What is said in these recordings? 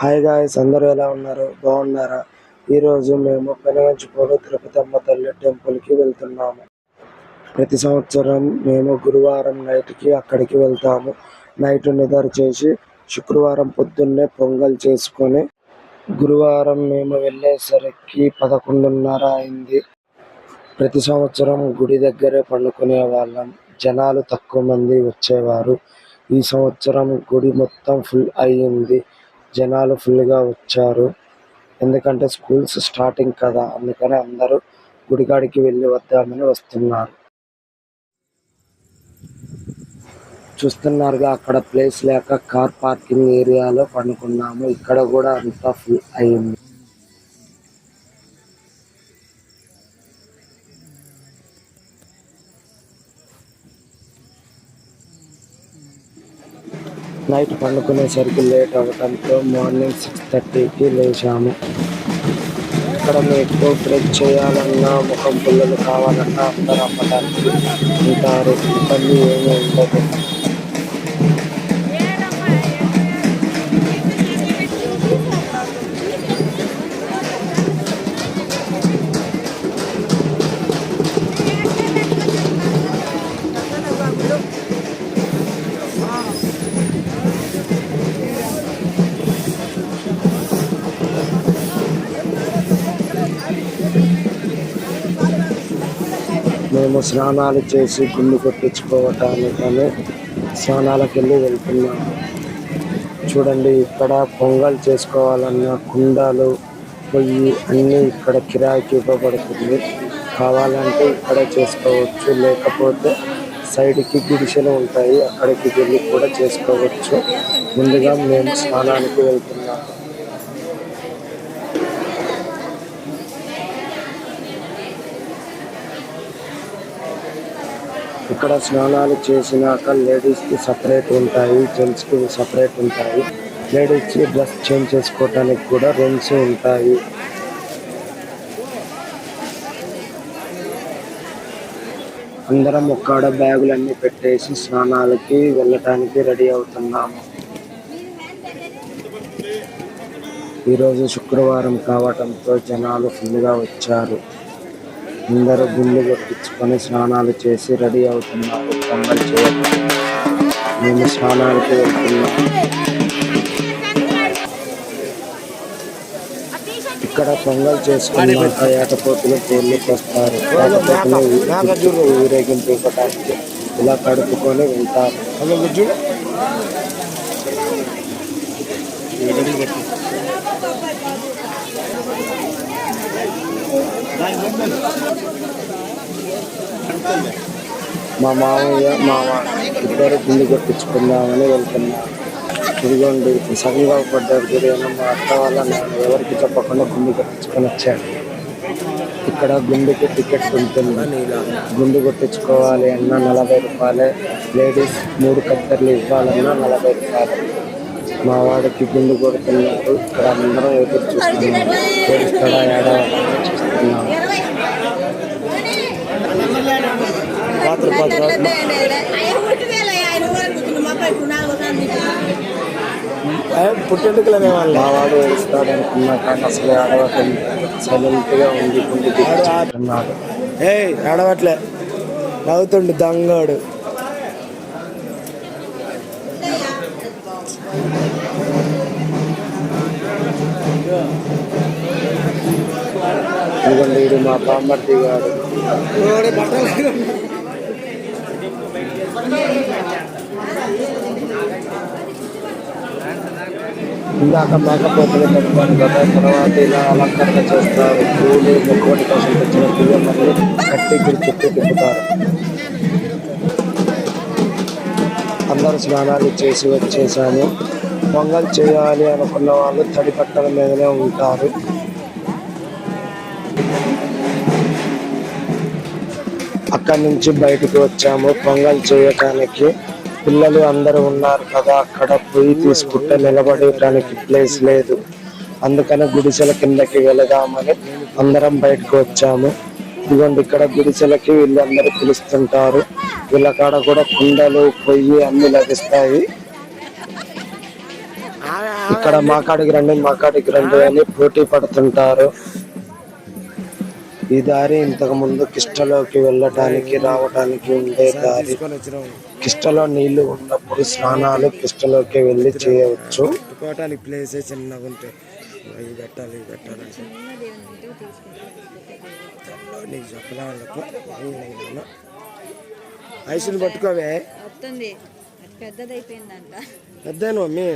Hi guys, అందరూ ఎలా ఉన్నారు? బాగున్నారా? ఈరోజు మేము పెనగంచిప్రోలు తిరుపతమ్మ తల్లి టెంపుల్కి వెళ్తున్నాము. ప్రతి సంవత్సరం మేము గురువారం నైట్కి అక్కడికి వెళ్తాము. నైట్ నిద్ర చేసి శుక్రవారం పొద్దున్నే పొంగల్ చేసుకొని గురువారం మేము వెళ్ళేసరికి 11:30 అయింది. ప్రతి సంవత్సరం గుడి దగ్గరే పండుకునే వాళ్ళం. జనాలు తక్కువ మంది వచ్చేవారు. ఈ సంవత్సరం గుడి మొత్తం ఫుల్ అయ్యింది. జనాలు ఫుల్గా వచ్చారు. ఎందుకంటే స్కూల్స్ స్టార్టింగ్ కదా, అందుకని అందరూ గుడికాడికి వెళ్ళి వద్దామని వస్తున్నారు. చూస్తున్నారుగా, అక్కడ ప్లేస్ లేక కార్ పార్కింగ్ ఏరియాలో పండుకున్నాము. ఇక్కడ కూడా అంతా ఫుల్ అయింది. నైట్ పండుకునేసరికి లేట్ అవ్వడంతో మార్నింగ్ 6:30కి లేచాము. ఇక్కడ మీకు ఫ్రెష్ చేయాలన్నా, ముఖం పుల్లలు కావాలన్నా అందరూ అమ్మడానికి ఉంటారు. ఇబ్బంది ఏమీ ఉండదు. మేము స్నానాలు చేసి గుండు కొట్టించుకోవటానికని స్నానాలకు వెళ్ళి వెళ్తున్నాము. చూడండి, ఇక్కడ పొంగల్ చేసుకోవాలన్న కుండలు, పొయ్యి అన్నీ ఇక్కడ కిరాయికి ఇవ్వబడుతుంది. కావాలంటే ఇక్కడ చేసుకోవచ్చు, లేకపోతే సైడ్కి గుడిసెలు ఉంటాయి, అక్కడికి వెళ్ళి కూడా చేసుకోవచ్చు. ముందుగా మేము స్నానానికి వెళ్తున్నాము. ఇక్కడ స్నానాలు చేసినాక లేడీస్కి సపరేట్ ఉంటాయి, జెంట్స్కి సపరేట్ ఉంటాయి. లేడీస్కి డ్రెస్ చేంజ్ చేసుకోవటానికి కూడా రూమ్స్ ఉంటాయి. అందరం ఒక్కడ బ్యాగులన్నీ పెట్టేసి స్నానాలకి వెళ్ళటానికి రెడీ అవుతున్నాము. ఈరోజు శుక్రవారం కావటంతో జనాలు ఫుల్గా వచ్చారు. అందరూ గుండు కొట్టించుకొని స్నానాలు చేసి రెడీ అవుతున్నారు పొంగల్ చేయడానికి. మేము స్నానాలకి వెళ్తున్నాము. ఇక్కడ పొంగల్ చేసుకున్నాక ఏటపోతులు పేర్లకు వస్తారు. ఏటపోతులు ఊరేగింపు ఇవ్వడానికి ఇలా కడుపుకొని వెళ్తారు. మా మామయ్య మామ ఇద్దరు గుండు కొట్టించుకుందామని వెళ్తున్నారు. ఇదిగోండి, సగంగా పడ్డారు గురైనా మా అత్త వాళ్ళ నాన్న ఎవరికి చెప్పకుండా గుండు కొట్టించుకొని వచ్చాడు. ఇక్కడ గుండుకి టికెట్ ఉంటుంది. గుండు కొట్టించుకోవాలి అన్నా 40 రూపాయలే. లేడీస్ 3 కత్తెర్లు ఇవ్వాలన్నా 40 రూపాయలు. మా వాడికి గుండు కొడుతున్నారు. ఇక్కడ అందరం ఎదురు చూస్తున్నాము. ఇక్కడ ఏడవాలని చూస్తున్నాము. పుట్టెంటుకలనే వాళ్ళు మా వాడు ఏడుస్తాడనుకున్నా, కానీ అసలు ఏడవట్లేదు. సైలెంట్గా ఉంది. గుండు కొట్టించుకుంటున్నాడు. ఏడవట్లే, నవ్వుతుండు దొంగడు. ఇదిగోండి, ఇది మా బామ్మర్ది గారు. ఇందాక మేకపోతులు పెడతారు కదా, తర్వాత ఇలా అలంకరణ చేస్తారు. పూలు మొక్కటి కోసం తెచ్చిన బియ్యం మళ్ళీ కట్టి గుడి చుట్టూ తిప్పుతారు. అందరూ స్నానాలు చేసి వచ్చేసాము. పొంగల్ చేయాలి అనుకున్న వాళ్ళు తడి బట్టల మీదనే ఉంటారు. అక్కడి నుంచి బయటకు వచ్చాము పొంగల్ చేయటానికి. పిల్లలు అందరూ ఉన్నారు కదా, అక్కడ పొయ్యి తీసుకుంటే నిలబడటానికి ప్లేస్ లేదు. అందుకని గుడిసెల కిందకి వెళదామని అందరం బయటకు వచ్చాము. ఇదిగోండి, ఇక్కడ గుడిసెలకి వీళ్ళందరూ పిలుస్తుంటారు. వీళ్ళ కాడ కూడా కుండలు, పొయ్యి అన్ని లభిస్తాయి. ఇక్కడ మాకాడికి రండి అని పోటీ పడుతుంటారు. ఈ దారి ఇంతకు ముందు కిష్టలోకి వెళ్ళటానికి రావటానికి ఉండే దారి. కిష్టలో నీళ్లు ఉన్నప్పుడు స్నానాలు కిష్టలోకి వెళ్ళి చేయవచ్చు. ప్లేస్ చిన్నగా ఉంటే పెట్టాలి ఐసుని పట్టుకోవే పెద్దదైపోయిందంట. పెద్దను మమ్మీ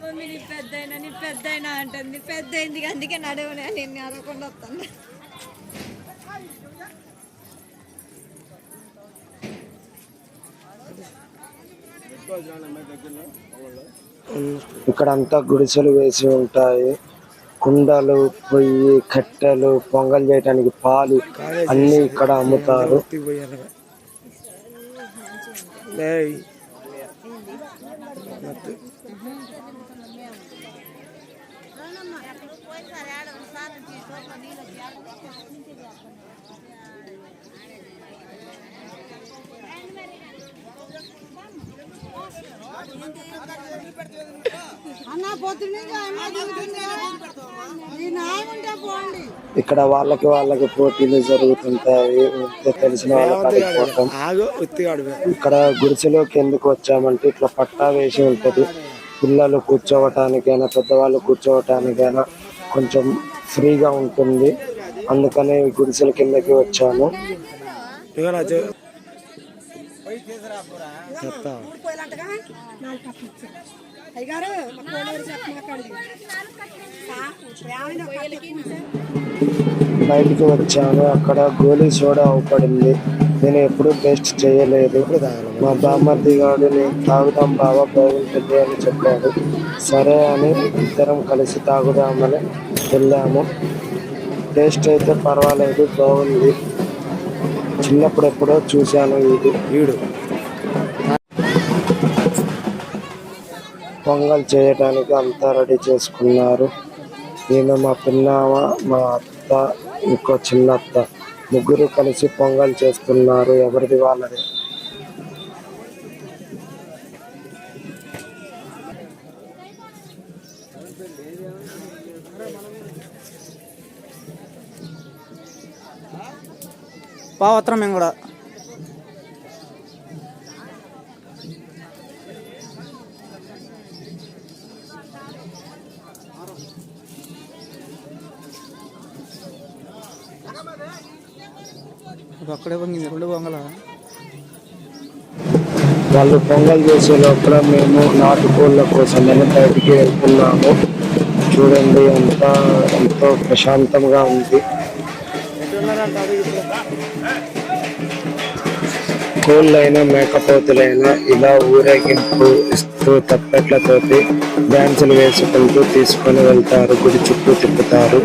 మమ్మీ నీ పెద్దయినా అంటుంది. పెద్దయింది అందుకే నడవలే నేను అరవకుండా వస్తాను. ఇక్కడ అంతా గుడిసెలు వేసి ఉంటాయి. కుండలు, పొయ్యి, కట్టెలు, పొంగల్ చేయడానికి పాలు అన్ని ఇక్కడ అమ్ముతారు. ఇక్కడ వాళ్ళకి పోటీలు జరుగుతుంటాయి. తెలిసిన ఇక్కడ గుడిసెలోకి ఎందుకు వచ్చామంటే ఇట్లా పట్టా వేసి ఉంటది. పిల్లలు కూర్చోవటానికైనా పెద్దవాళ్ళు కూర్చోవటానికైనా కొంచెం ఫ్రీగా ఉంటుంది. అందుకనే గుడిసెల కిందకి వచ్చాము. బయటికి వచ్చాను. అక్కడ గోలీ సోడా అవుపడింది. నేను ఎప్పుడూ టేస్ట్ చేయలేదు. మా బామ్మర్ది గారు నేను తాగుదాం బావా బాగుంటుంది అని చెప్పాడు. సరే అని ఇద్దరం కలిసి తాగుదామని వెళ్ళాము. టేస్ట్ అయితే పర్వాలేదు, బాగుంది. చిన్నప్పుడు ఎప్పుడో చూశాను. వీడు పొంగల్ చేయడానికి అంతా రెడీ చేసుకున్నారు. నేను, మా పిన్నామ, మా అత్త, ఇంకో చిన్న అత్త ముగ్గురు కలిసి పొంగల్ చేస్తున్నారు. ఎవరిది వాళ్ళది. పావత్రం మేము కూడా అక్కడే పొంగింది. 2 పొంగల వాళ్ళు పొంగల్ చేసే లోపల మేము నాటుకోళ్ళ కోసమని బయటికి వెళ్తున్నాము. చూడండి ఎంతో ప్రశాంతంగా ఉంది. కోళ్ళైనా మేకపోతులైనా ఇలా ఊరేగింపు ఇస్తూ తప్పెట్లతోటి డ్యాన్సులు వేసుకుంటూ తీసుకొని వెళ్తారు. గుడి చుట్టూ తిప్పుతారు.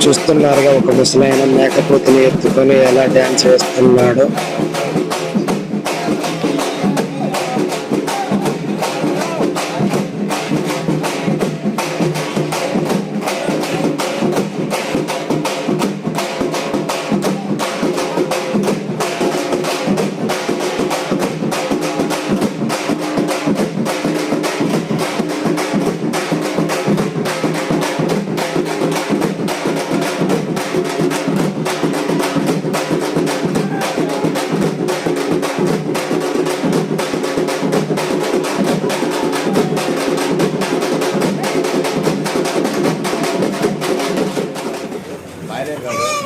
చూస్తున్నారుగా ఒక ముసలాయన మేకపోతుని ఎత్తుకొని ఎలా డ్యాన్స్ వేస్తున్నాడో.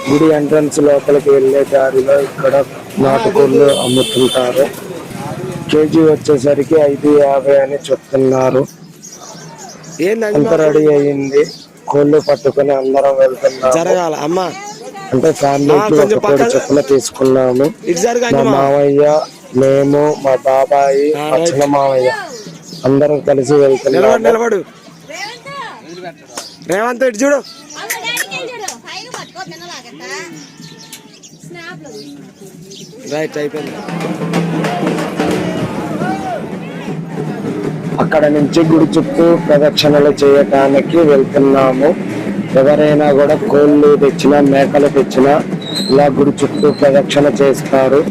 గుడి ఎంట్రన్స్ లోపలికి వెళ్ళే దారిలో ఇక్కడ నాటుకోళ్ళు అమ్ముతుంటారు. కేజీ వచ్చేసరికి 5.50 అని చెప్తున్నారు. ఎంత రెడీ అయ్యింది. కోళ్ళు పట్టుకుని అందరం వెళ్తున్నాము. అంటే ఫ్యామిలీకి ఒక కోడి చొప్పున తీసుకున్నాము. మా మామయ్య, మేము, మా బాబాయి, మా చిన్న మామయ్య అందరం కలిసి వెళ్తున్నాము. రేవంత్ ఇటు చూడు. రైట్ అయిపోయింది. అక్కడ నుంచి గుడి చుట్టూ ప్రదక్షిణలు చేయటానికి వెళ్తున్నాము. ఎవరైనా కూడా కోళ్ళు తెచ్చినా మేకలు తెచ్చినా ఇలా గుడి చుట్టూ ప్రదక్షిణ చేస్తారు.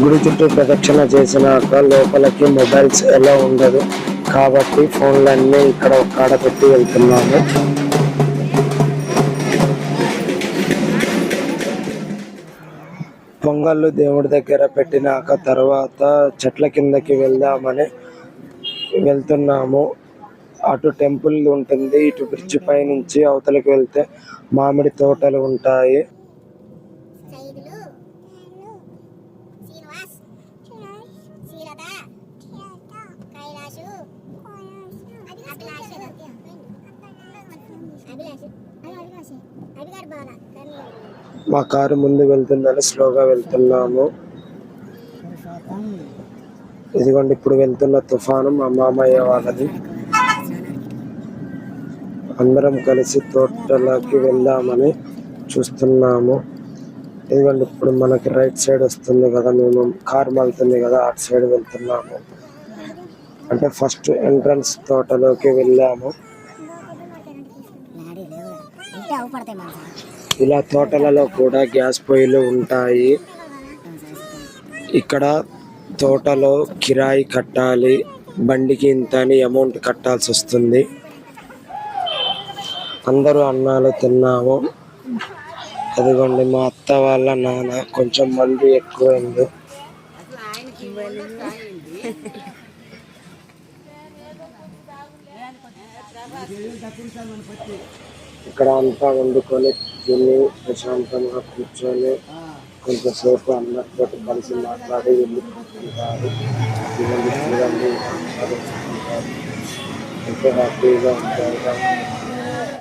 గుడి చుట్టూ ప్రదక్షిణ చేసినాక లోపలికి మొబైల్స్ ఎలా ఉండదు కాబట్టి ఫోన్లన్నీ ఇక్కడ ఒక్కడ పెట్టి వెళ్తున్నాము. పొంగళ్ళు దేవుడి దగ్గర పెట్టినాక తర్వాత చెట్ల కిందకి వెళ్దామని వెళ్తున్నాము. అటు టెంపుల్ ఉంటుంది, ఇటు బ్రిడ్జ్ పై నుంచి అవతలకి వెళ్తే మామిడి తోటలు ఉంటాయి. మా కారు ముందు వెళ్తుందని స్లోగా వెళ్తున్నాము. ఇదిగోండి ఇప్పుడు వెళ్తున్న తుఫాను మా మామయ్య వాళ్ళది. అందరం కలిసి తోటలోకి వెళ్దామని చూస్తున్నాము. ఇదిగోండి ఇప్పుడు మనకి రైట్ సైడ్ వస్తుంది కదా, మేము కారు వెళ్తుంది కదా అటు సైడ్ వెళ్తున్నాము. అంటే ఫస్ట్ ఎంట్రన్స్ తోటలోకి వెళ్ళాము. ఇలా తోటలలో కూడా గ్యాస్ పొయ్యిలు ఉంటాయి. ఇక్కడ తోటలో కిరాయి కట్టాలి, బండికి ఇంత అని అమౌంట్ కట్టాల్సి వస్తుంది. అందరూ అన్నాలు తిన్నాము. అదిగోండి మా అత్త వాళ్ళ నాన్న కొంచెం మంది ఎక్కువైంది. ఇక్కడ అంతా వండుకొని తిని ప్రశాంతంగా కూర్చొని కొంచెంసేపు అందరితో కలిసి మాట్లాడి వెళ్ళిపోతుంటారు. చూడండి ఎంతో హ్యాపీగా ఉంటారు.